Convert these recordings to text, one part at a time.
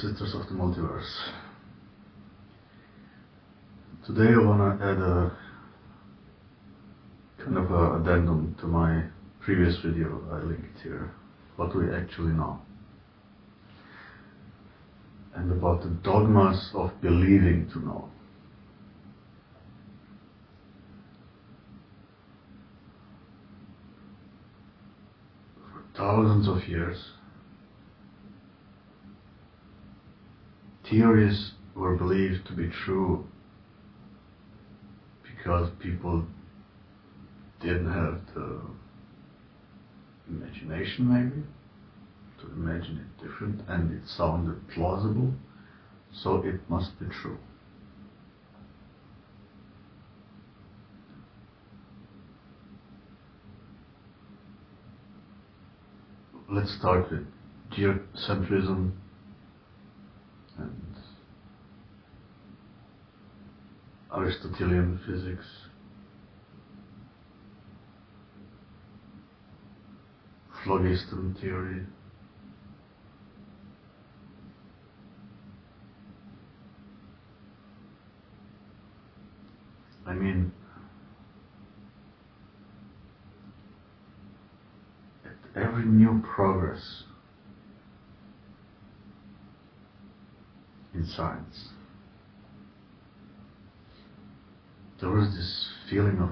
sisters of the multiverse. Today I want to add a kind of a addendum to my previous video I linked here, what we actually know, and about the dogmas of believing to know. For thousands of years, theories were believed to be true because people didn't have the imagination, maybe, to imagine it different, and it sounded plausible, so it must be true. Let's start with geocentrism and Aristotelian physics, phlogiston theory, I mean, at every new progress in science, there was this feeling of,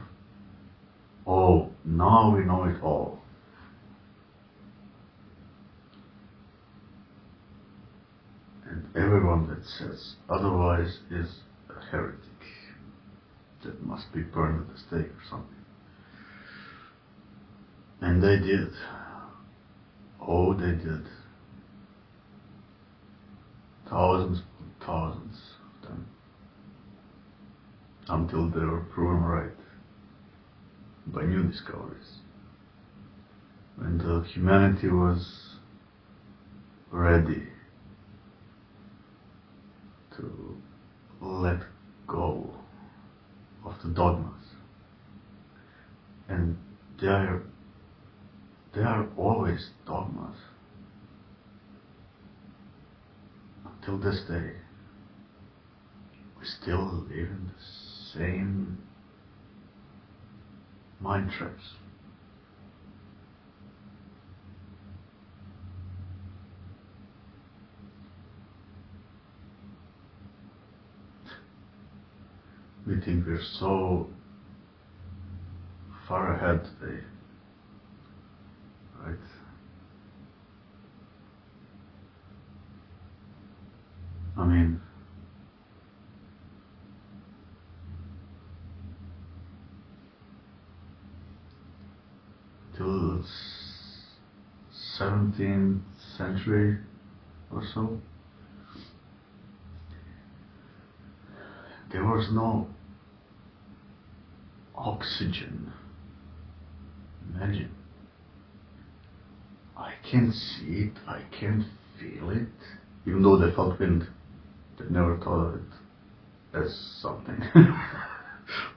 oh, now we know it all. And everyone that says otherwise is a heretic that must be burned at the stake or something. And they did. Oh, they did. Thousands and thousands of them. Until they were proven right by new discoveries. When the humanity was ready to let go of the dogmas. And they are always dogmas. Until this day, we still live in the same mind traps. We think we're so far ahead today, right? I mean, till 17th century or so, there was no oxygen. Imagine. I can't see it, I can't feel it. Even though they felt wind, they never thought of it as something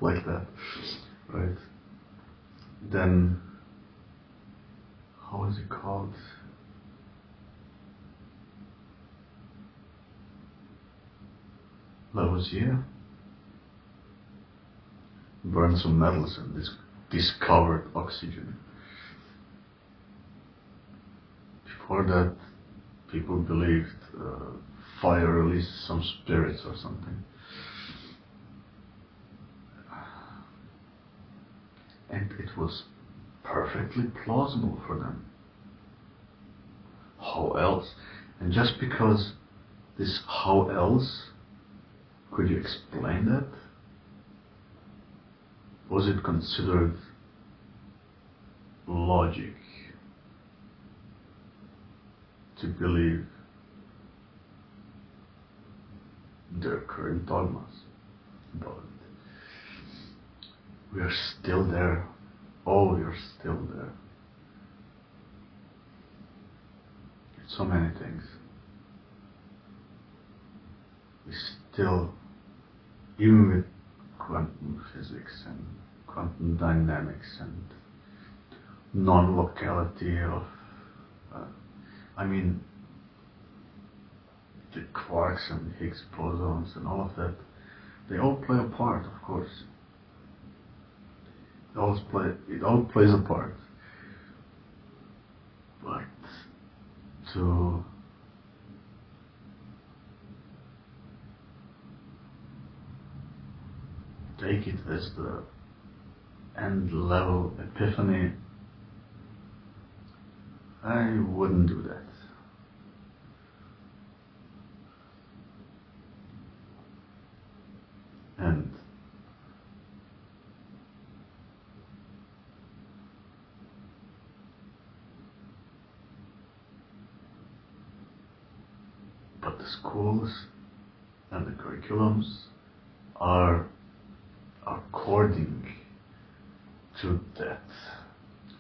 like that, right? Then, how is it called? Lavoisier burned some metals and discovered oxygen. Before that, people believed fire released some spirits or something. And it was perfectly plausible for them. How else? And just because this how else, could you explain that? Was it considered logic to believe their current dogmas about it? We are still there. Oh, we are still there. So many things. We still, even with quantum physics and quantum dynamics and non-locality of, I mean, the quarks and Higgs bosons and all of that, they all play a part, of course. It all plays a part. But to take it as the end level epiphany, I wouldn't do that. And but the schools and the curriculums are according to that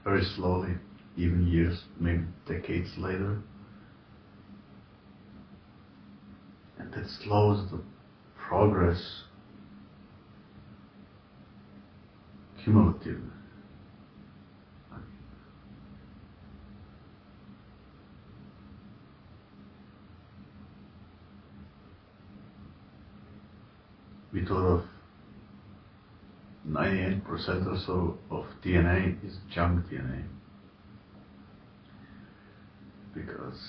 very slowly, even years, maybe decades later. And that slows the progress cumulative. We thought of 98% or so of DNA is junk DNA, because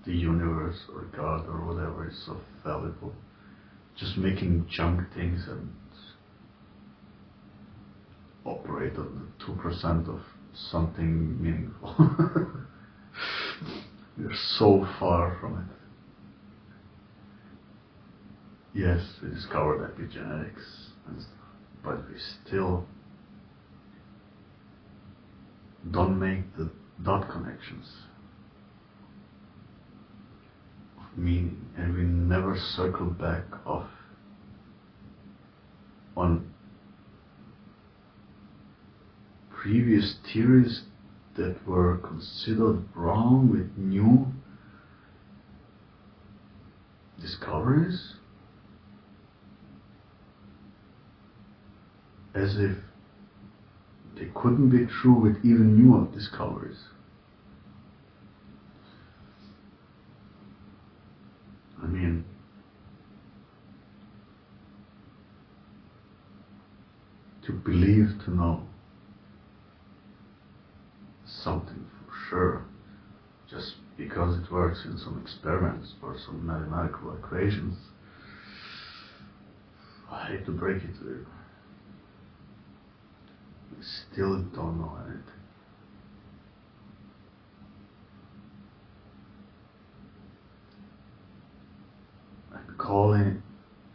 the universe or God or whatever is so valuable, just making junk things and operate on the 2% of something meaningful. We're so far from it. Yes, we discovered epigenetics and stuff, but we still don't make the dot connections of meaning, and we never circle back off on previous theories that were considered wrong with new discoveries, as if they couldn't be true with even newer discoveries. I mean, to believe to know something for sure just because it works in some experiments or some mathematical equations, I hate to break it to you, we still don't know anything. And calling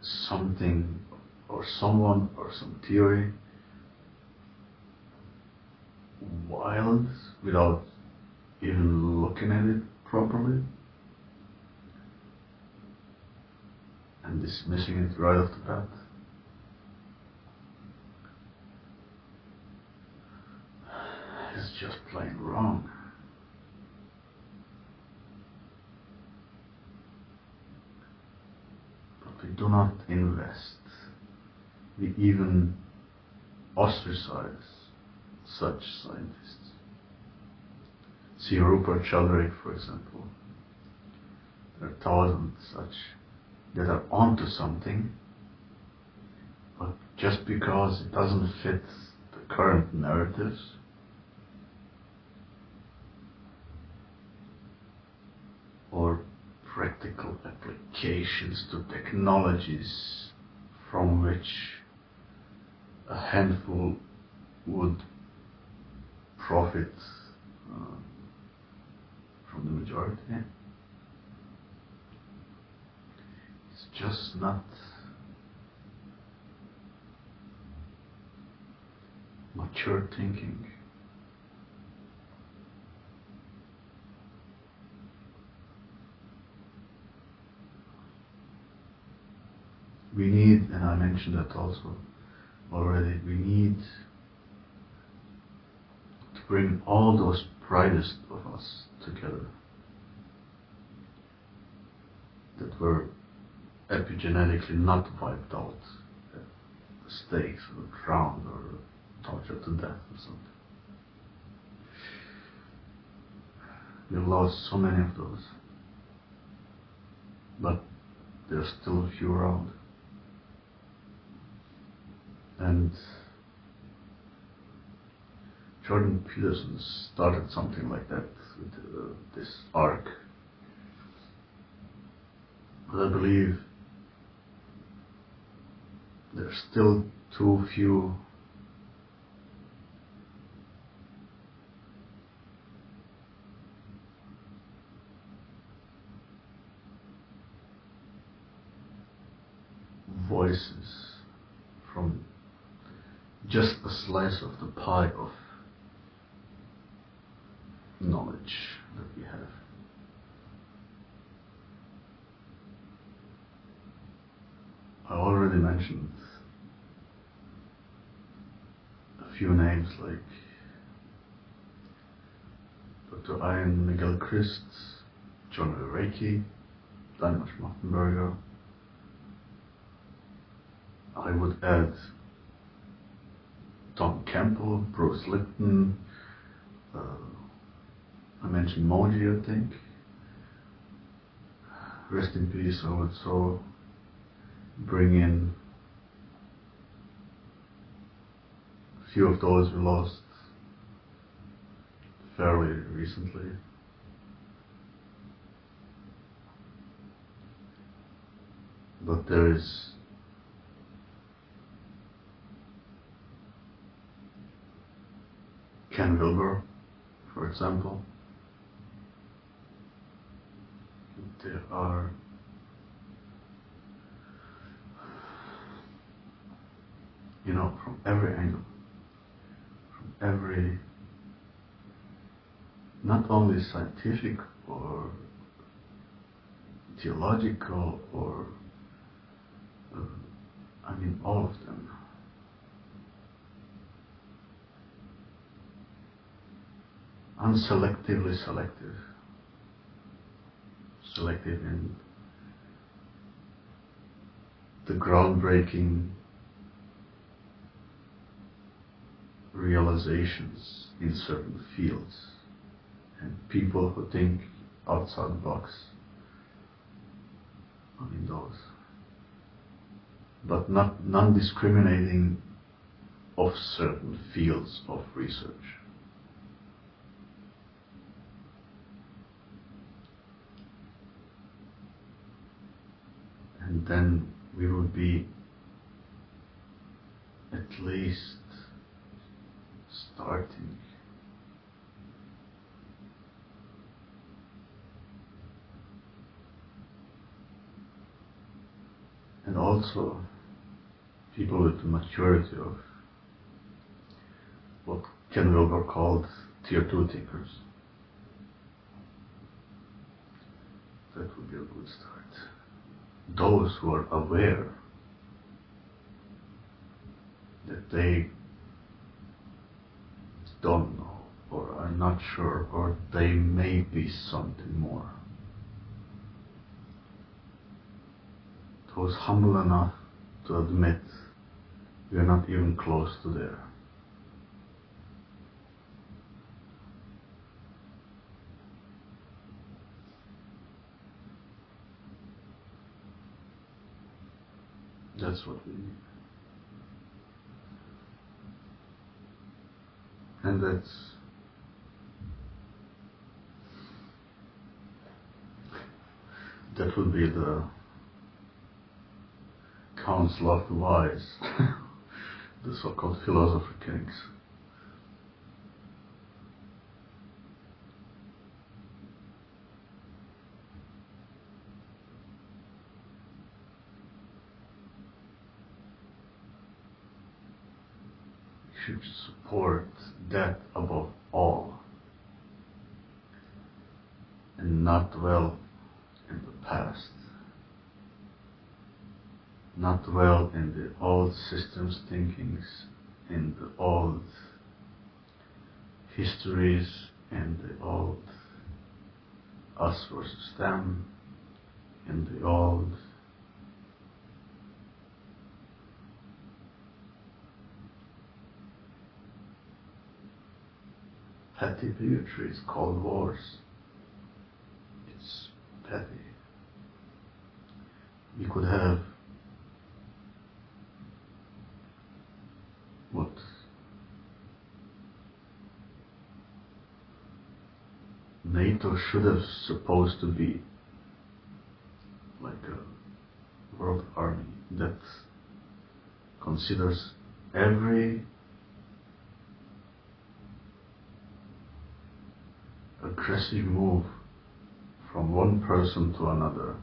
something or someone or some theory wild without even looking at it properly and dismissing it right off the bat, is just plain wrong. But we do not invest. We even ostracize such scientists. See Rupert Sheldrake, for example. There are thousands such that are onto something, but just because it doesn't fit the current narratives, or practical applications to technologies from which a handful would profit from the majority. It's just not mature thinking. We need, and I mentioned that also already, we need to bring all those brightest of us together that were epigenetically not wiped out at the stakes or drowned or tortured to death or something. We've lost so many of those. but there's still a few around. And Jordan Peterson started something like that with this arc. But I believe there's still too few voices from just a slice of the pie of knowledge that we have. I already mentioned a few names like Dr. Ian Miguel Christ, John Reiki, Daniel Schmachtenberger. I would add Tom Campbell, Bruce Lipton, I mentioned Moji, I think. Rest in peace. I would so bring in a few of those we lost fairly recently. But there is Ken Wilber, for example. There are from every angle, from every, not only scientific or theological or all of them. Unselectively selective. Selective in the groundbreaking realizations in certain fields and people who think outside the box. Those. But not non-discriminating of certain fields of research. And then we would be at least starting and also people with the maturity of what Ken Wilber called tier 2 thinkers. That would be a good start. Those who are aware that they don't know or are not sure or they may be something more. Those humble enough to admit we are not even close to there. That's what we need. And that would be the counsel of the wise, the so-called philosopher kings. We should support that above all and not dwell in the past. Not dwell in the old systems thinkings, in the old histories, and the old us versus them, in the old petty bigotries called wars. It's petty. NATO should have supposed to be like a world army that considers every aggressive move from one person to another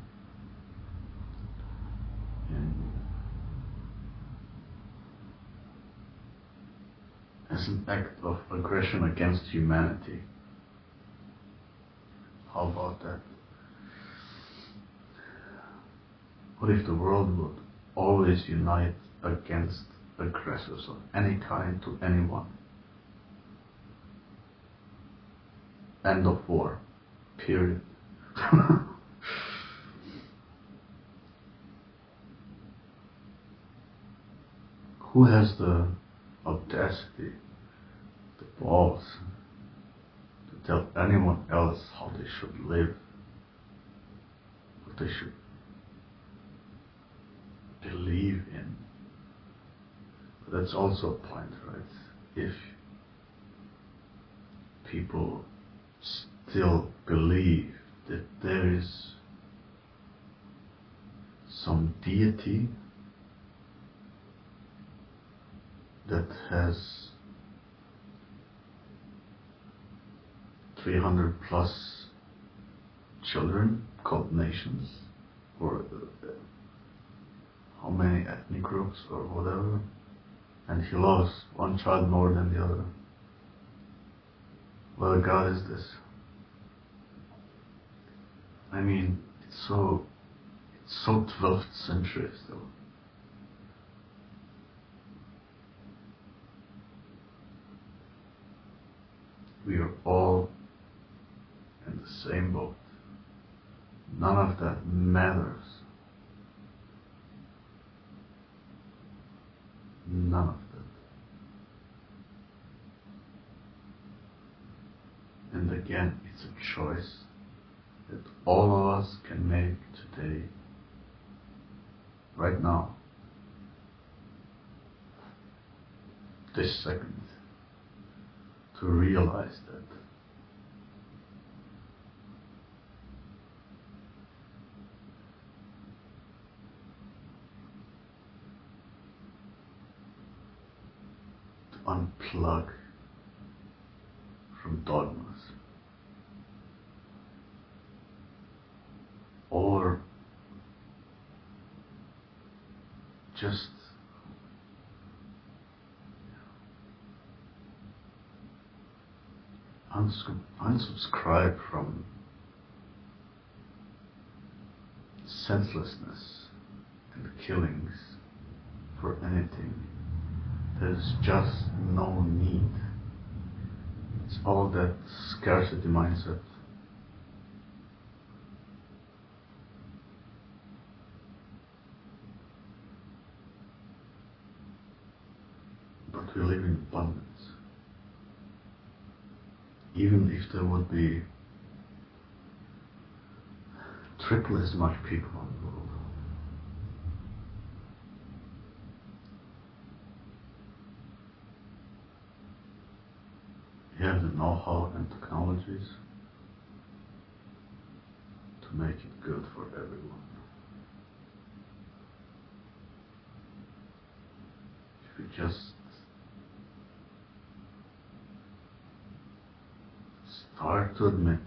as an act of aggression against humanity. How about that? What if the world would always unite against aggressors of any kind to anyone? End of war. Period. Who has the audacity, the balls, to tell anyone else how they should live, what they should believe in? But that's also a point, right? If people still believe that there is some deity that has 300 plus children called nations, or how many ethnic groups or whatever, and he loves one child more than the other. What God is this? I mean, it's so 12th century still. We are all in the same boat. None of that matters. None of that. And again, it's a choice that all of us can make today, right now, this second, to realize that to unplug from dogmas, or just unsubscribe from senselessness and killings for anything. There's just no need. It's all that scarcity mindset. But we live in abundance. Even if there would be triple as much people on the world, we have the know-how and technologies to make it good for everyone. If we just start to admit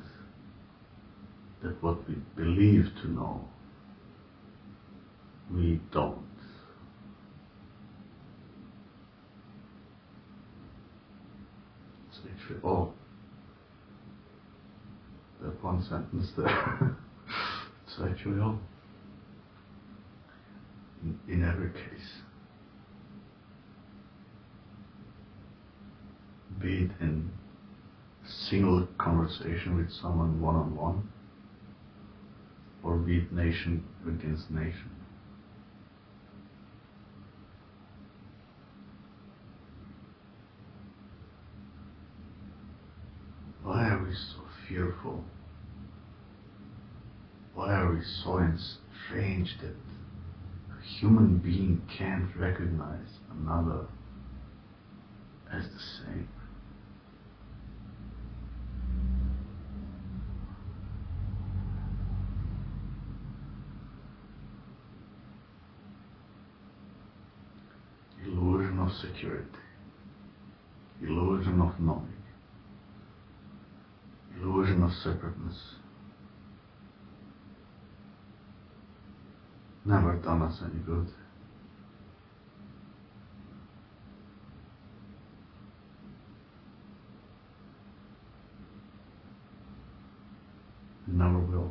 that what we believe to know, we don't. It's actually all. That one sentence there. It's actually all. In every case. Be it in single conversation with someone one-on-one, or be it nation against nation. Why are we so fearful? Why are we so estranged that a human being can't recognize another as the same? security, illusion of knowing, illusion of separateness, never done us any good. Never will.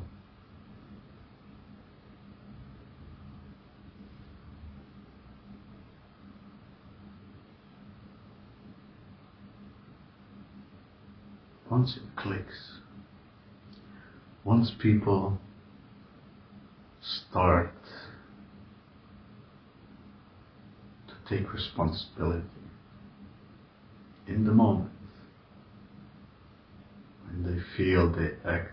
Once it clicks, once people start to take responsibility in the moment, when they feel they act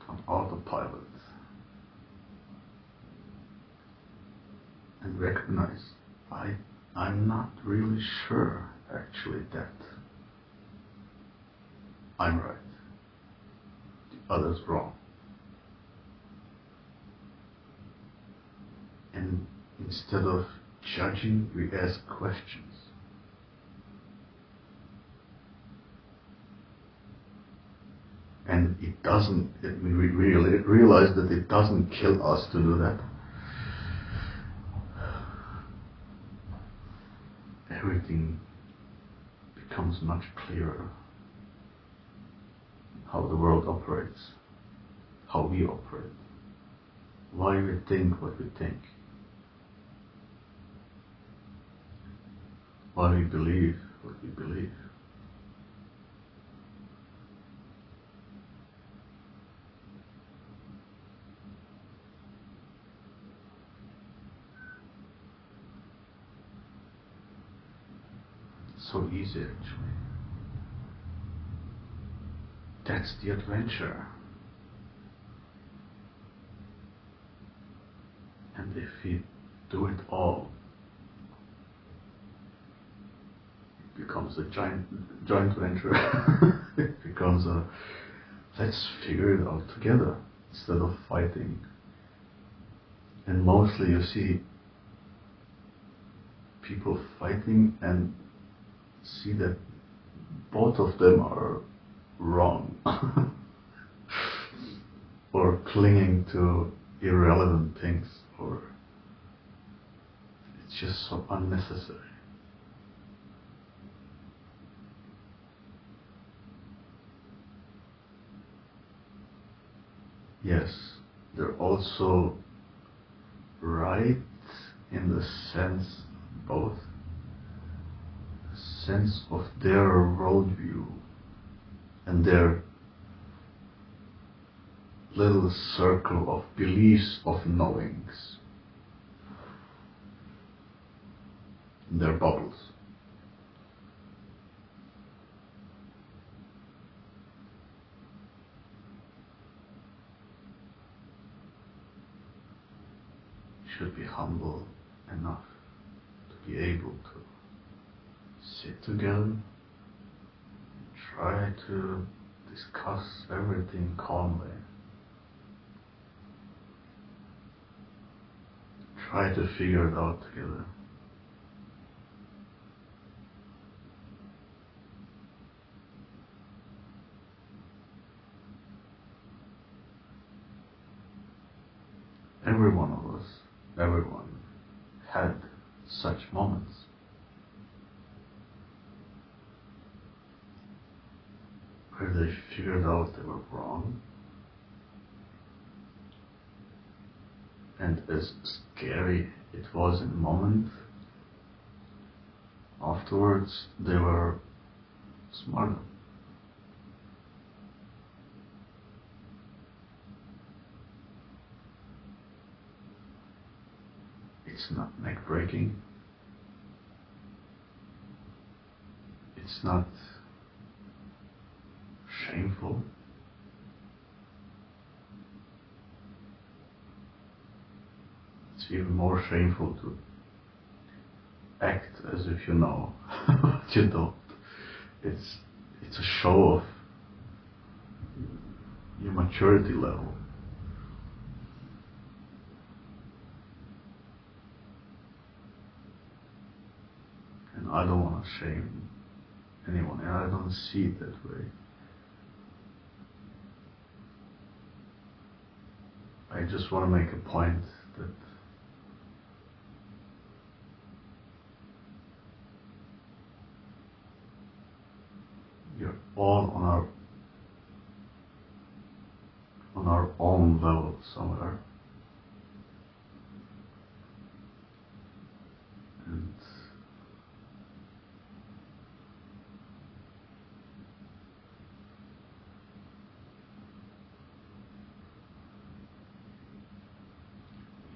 on autopilot and recognize, I'm not really sure actually that I'm right, the other's wrong. And instead of judging, we ask questions. And it doesn't, we really realize that it doesn't kill us to do that. Everything becomes much clearer. How the world operates, how we operate, why we think what we think, why we believe what we believe. So easy actually. That's the adventure. And if we do it all, it becomes a joint venture. It becomes a, let's figure it out together instead of fighting. And mostly you see people fighting and see that both of them are wrong or clinging to irrelevant things, or it's just so unnecessary. Yes, they're also right in the sense, both sense of their worldview and their little circle of beliefs of knowings, their bubbles. Should be humble enough to be able to sit together, try to discuss everything calmly, try to figure it out together. Every one of us, everyone had such moments. Where they figured out they were wrong, and as scary it was in the moment, afterwards they were smarter. It's not neck-breaking, it's not shameful. It's even more shameful to act as if you know what you don't. It's a show of your maturity level. I don't want to shame anyone, and I don't see it that way. I just want to make a point that we're all on our own level somewhere. And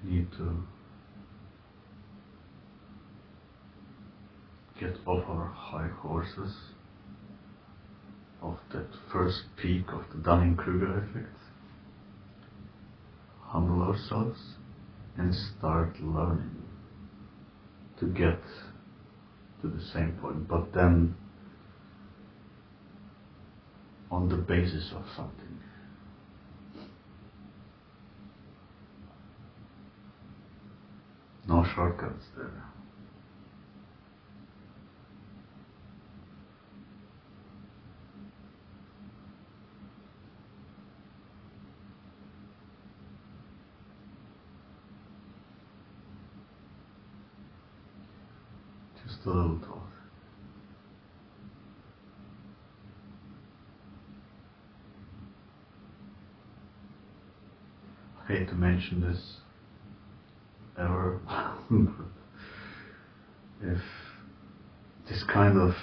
we need to get off our high horses of that first peak of the Dunning-Kruger effect, humble ourselves, and start learning to get to the same point, but then on the basis of something. No shortcuts there. Just a little thought. I hate to mention this ever, but if this kind of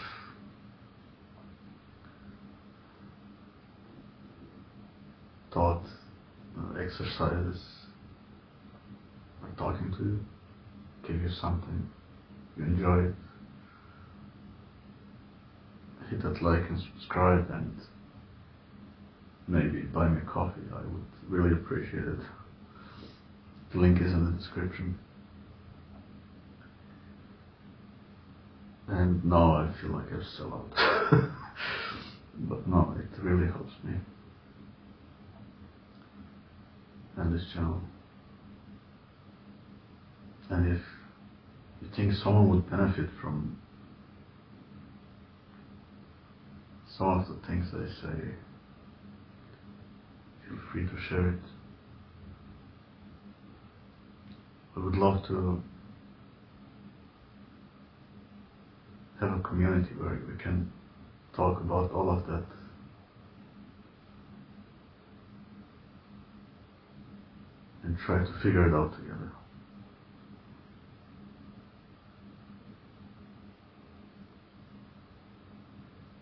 thought exercises or talking to you give you something, you enjoy it, hit that like and subscribe, and maybe buy me a coffee. I would really appreciate it. The link is in the description. And now I feel like I sell out. But no, it really helps me and this channel. And if you think someone would benefit from some of the things I say, feel free to share it. I would love to have a community where we can talk about all of that. And try to figure it out together.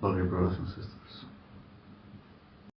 Love you, brothers and sisters.